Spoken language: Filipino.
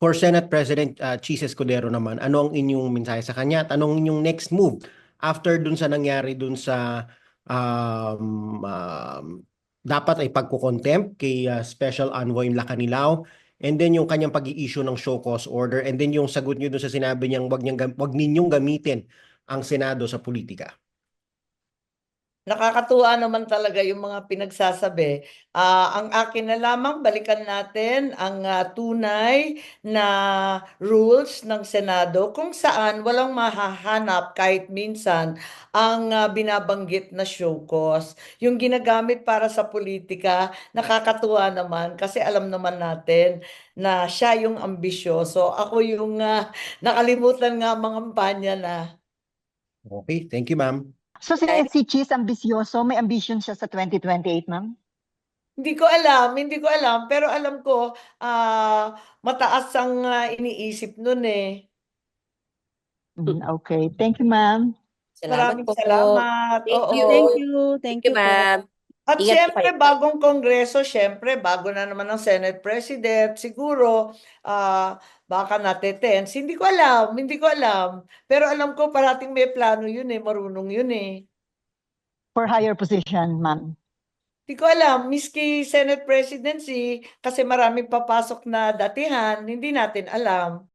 For Senate President Chis Escudero naman, ano ang inyong mensahe sa kanya? At anong inyong next move after dun sa nangyari dun sa dapat ay pagkukontempt kay Special Envoy Lacanilao, and then yung kanyang pag-i-issue ng show cause order, and then yung sagot niyo dun sa sinabi niyang wag ninyong gamitin ang Senado sa politika. Nakakatuwa naman talaga yung mga pinagsasabi. Ang akin na lamang, balikan natin ang tunay na rules ng Senado kung saan walang mahahanap kahit minsan ang binabanggit na show cause. Yung ginagamit para sa politika, nakakatuwa naman kasi alam naman natin na siya yung ambisyoso. Ako yung nakalimutan nga mga kampanya na. Okay, thank you, ma'am. So si Cheese ambisyoso, may ambition siya sa 2028, ma'am? Hindi ko alam, pero alam ko mataas ang iniisip nun eh. Okay, thank you, ma'am. Salamat Maraming po. salamat. Thank Oo. you. Thank Thank you, you po. ma'am. At Ingat po syempre, kayo. bagong kongreso, syempre, bago na naman ang Senate President, siguro, baka natetense. Hindi ko alam. Pero alam ko, parating may plano yun eh, marunong yun eh. For higher position, ma'am. Hindi ko alam, miski Senate Presidency, kasi maraming papasok na datihan, hindi natin alam.